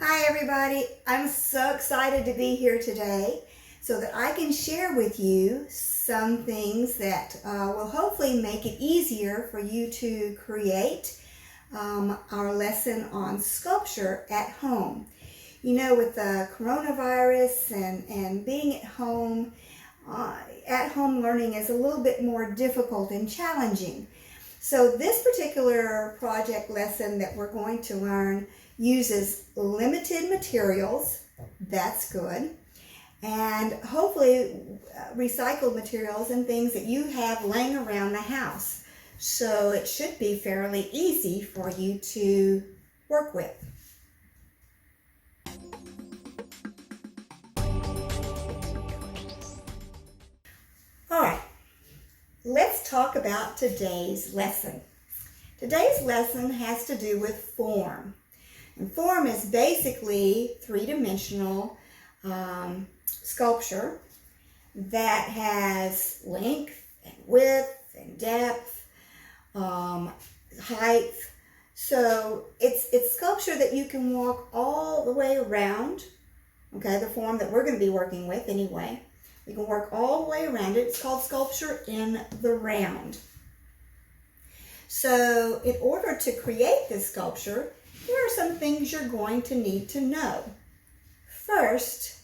Hi everybody, I'm so excited to be here today so that I can share with you some things that will hopefully make it easier for you to create our lesson on sculpture at home. You know, with the coronavirus and being at home learning is a little bit more difficult and challenging. So this particular project lesson that we're going to learn uses limited materials, that's good, and hopefully recycled materials and things that you have laying around the house. So it should be fairly easy for you to work with. All right, let's talk about today's lesson. Today's lesson has to do with form. And form is basically three-dimensional sculpture that has length and width and depth, height. So it's sculpture that you can walk all the way around. Okay, the form that we're going to be working with anyway. You can work all the way around it. It's called sculpture in the round. So in order to create this sculpture, here are some things you're going to need to know. First,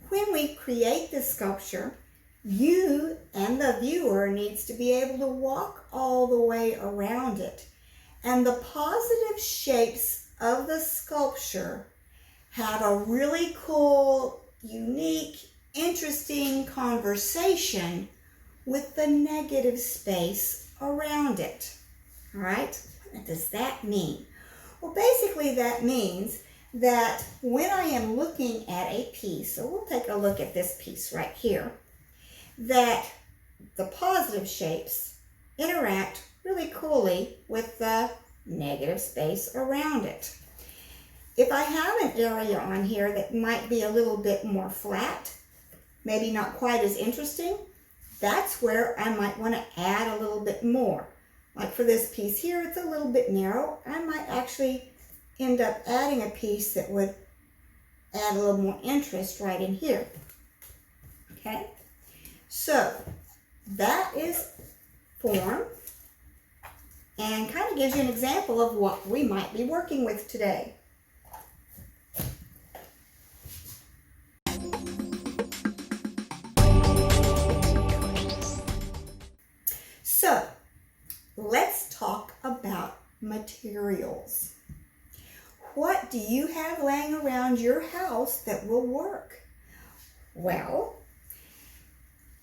when we create this sculpture, you and the viewer needs to be able to walk all the way around it. And the positive shapes of the sculpture have a really cool, unique, interesting conversation with the negative space around it. All right, what does that mean? Well, basically that means that when I am looking at a piece, so we'll take a look at this piece right here, that the positive shapes interact really coolly with the negative space around it. If I have an area on here that might be a little bit more flat, maybe not quite as interesting, that's where I might want to add a little bit more. Like for this piece here, it's a little bit narrow. I might actually end up adding a piece that would add a little more interest right in here. Okay, so that is form and kind of gives you an example of what we might be working with today. So let's talk about materials. What do you have laying around your house that will work? Well,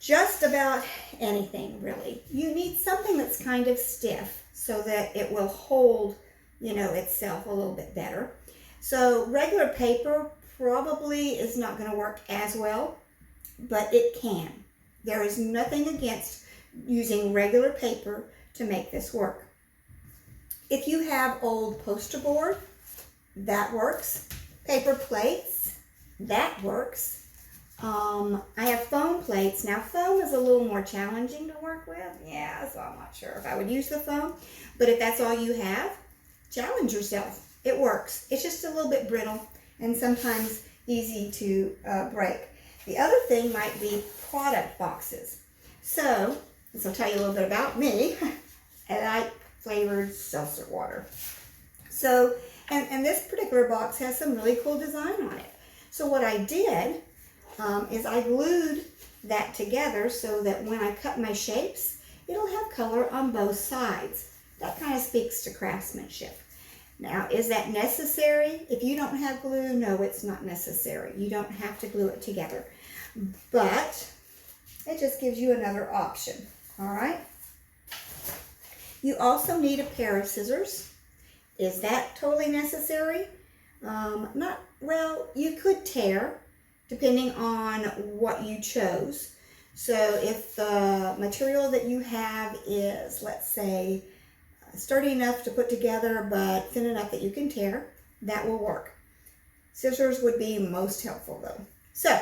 just about anything really. You need something that's kind of stiff so that it will hold, itself a little bit better. So regular paper probably is not going to work as well, but it can. There is nothing against using regular paper to make this work. If you have old poster board, that works. Paper plates, that works. I have foam plates. Now foam is a little more challenging to work with. Yeah, so I'm not sure if I would use the foam. But if that's all you have, challenge yourself. It works. It's just a little bit brittle and sometimes easy to break. The other thing might be product boxes. So this will tell you a little bit about me. I like flavored seltzer water. So, and this particular box has some really cool design on it. So what I did is I glued that together so that when I cut my shapes, it'll have color on both sides. That kind of speaks to craftsmanship. Now, is that necessary? If you don't have glue, no, it's not necessary. You don't have to glue it together. But it just gives you another option, all right? You also need a pair of scissors. Is that totally necessary? Well, you could tear depending on what you chose. So if the material that you have is, let's say, sturdy enough to put together but thin enough that you can tear, that will work. Scissors would be most helpful though. So,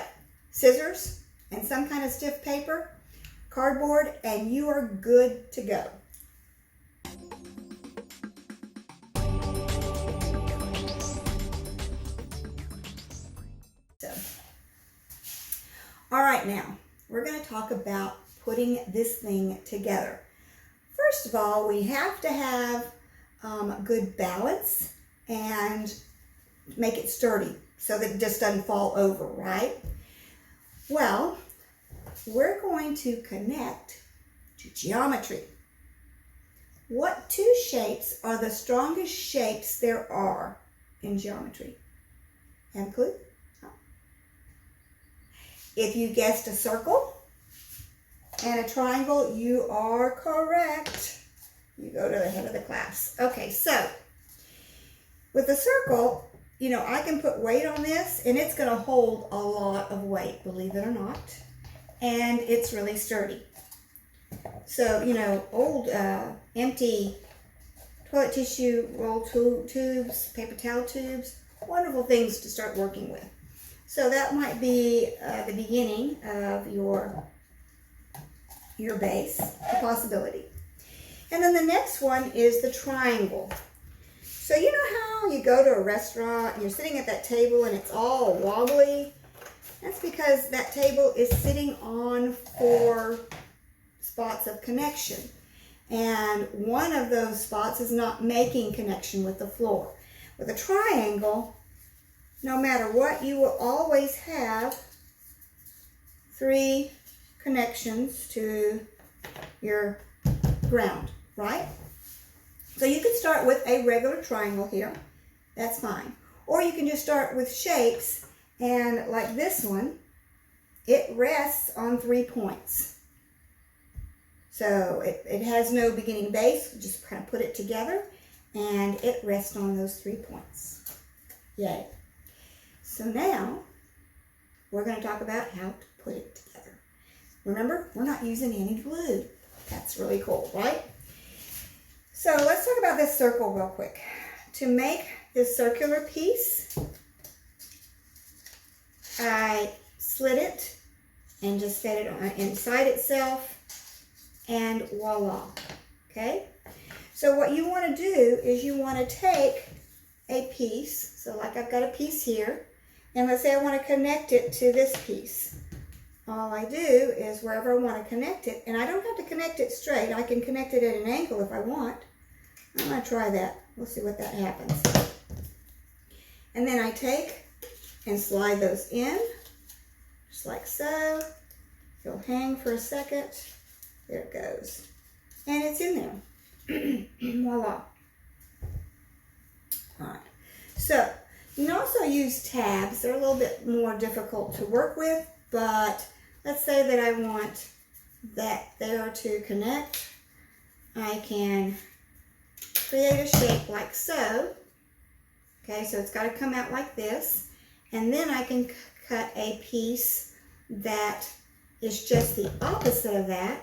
scissors and some kind of stiff paper, cardboard, and you are good to go. All right, now we're going to talk about putting this thing together. First of all, we have to have good balance and make it sturdy so that it just doesn't fall over, right? Well, we're going to connect to geometry. What two shapes are the strongest shapes there are in geometry? Have a clue? No. If you guessed a circle and a triangle, you are correct. You go to the head of the class. Okay, so with the circle, you know, I can put weight on this and it's going to hold a lot of weight, believe it or not. And it's really sturdy. So, you know, old empty toilet tissue, roll tubes, paper towel tubes, wonderful things to start working with. So that might be the beginning of your base, a possibility. And then the next one is the triangle. So you know how you go to a restaurant and you're sitting at that table and it's all wobbly? That's because that table is sitting on 4 spots of connection. And one of those spots is not making connection with the floor. With a triangle, no matter what, you will always have 3 connections to your ground, right? So you can start with a regular triangle here. That's fine. Or you can just start with shapes, and like this one, it rests on 3 points. So it has no beginning base. Just kind of put it together, and it rests on those 3 points. Yay. So now, we're going to talk about how to put it together. Remember, we're not using any glue. That's really cool, right? So let's talk about this circle real quick. To make this circular piece, I slit it and just set it on inside itself, and voila, okay? So what you want to do is you want to take a piece, so like I've got a piece here, and let's say I want to connect it to this piece. All I do is wherever I want to connect it, and I don't have to connect it straight, I can connect it at an angle if I want. I'm going to try that. We'll see what that happens. And then I take and slide those in, just like so. It'll hang for a second. There it goes. And it's in there. Voila. All right. So you can also use tabs. They're a little bit more difficult to work with, but let's say that I want that there to connect. I can create a shape like so. Okay, so it's got to come out like this. And then I can cut a piece that is just the opposite of that,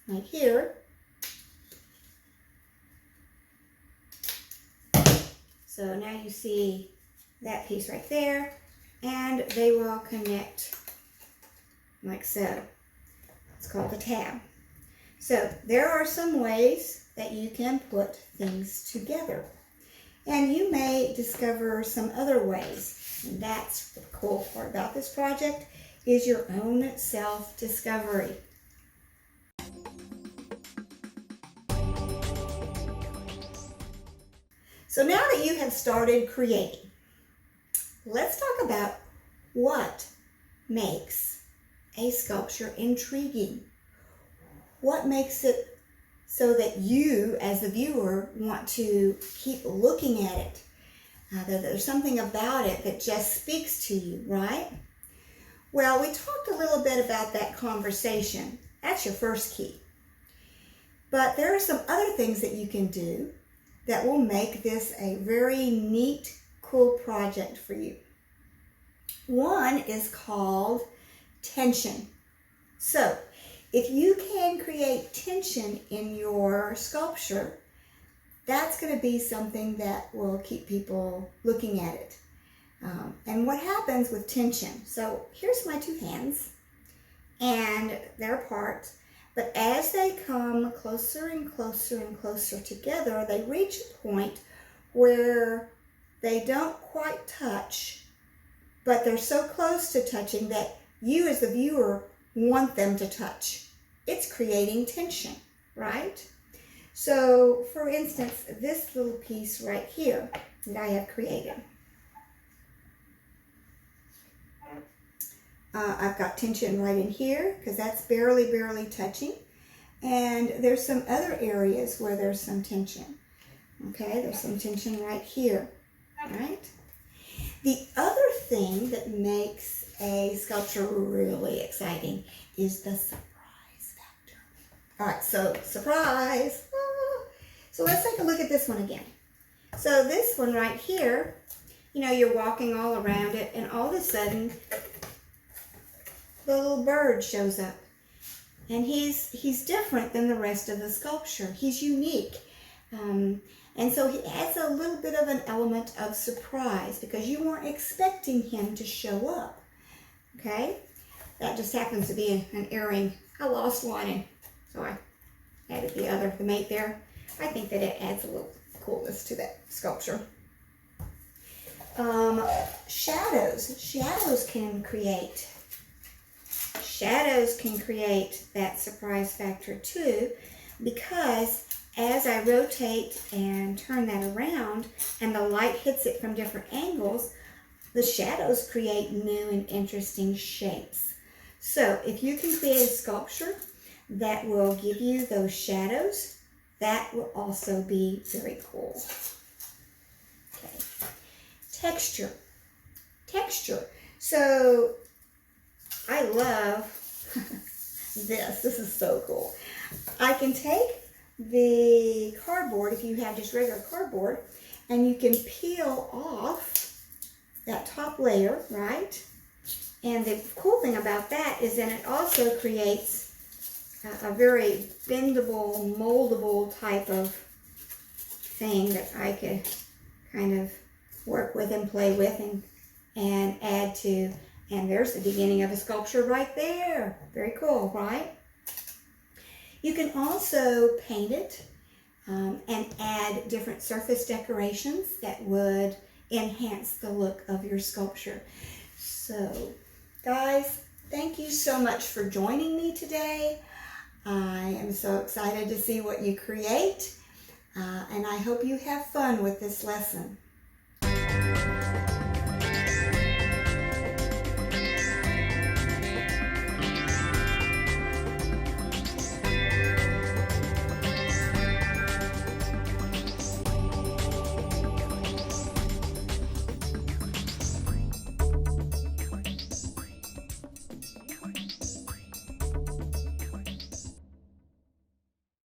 like here. So now you see that piece right there, and they will connect like so. It's called a tab. So there are some ways that you can put things together. And you may discover some other ways. And that's the cool part about this project, is your own self-discovery. So now that you have started creating, let's talk about what makes a sculpture intriguing. What makes it so that you, as the viewer, want to keep looking at it? There's something about it that just speaks to you, right? Well, we talked a little bit about that conversation. That's your first key. But there are some other things that you can do that will make this a very neat, cool project for you. One is called tension. So, if you can create tension in your sculpture, that's going to be something that will keep people looking at it. And what happens with tension? So here's my 2 hands, and they're apart. But as they come closer and closer and closer together, they reach a point where they don't quite touch, but they're so close to touching that you as the viewer want them to touch. It's creating tension, right? So, for instance, this little piece right here that I have created. I've got tension right in here because that's barely touching. And there's some other areas where there's some tension. Okay, there's some tension right here, right? The other thing that makes a sculpture really exciting is the surprise factor. All right, so surprise. So let's take a look at this one again. So this one right here, you know, you're walking all around it and all of a sudden the little bird shows up. And he's different than the rest of the sculpture. He's unique. And so he adds a little bit of an element of surprise because you weren't expecting him to show up. Okay? That just happens to be an earring. I lost one, and so I added the mate there. I think that it adds a little coolness to that sculpture. Shadows can create that surprise factor too, because as I rotate and turn that around and the light hits it from different angles, the shadows create new and interesting shapes. So if you can create a sculpture that will give you those shadows, that will also be very cool. Okay. Texture. So I love this. This is so cool. I can take the cardboard, if you have just regular cardboard, and you can peel off that top layer, right? And the cool thing about that is that it also creates a very bendable, moldable type of thing that I could kind of work with and play with and add to. And there's the beginning of a sculpture right there. Very cool, right? You can also paint it and add different surface decorations that would enhance the look of your sculpture. So, guys, thank you so much for joining me today. I am so excited to see what you create, and I hope you have fun with this lesson.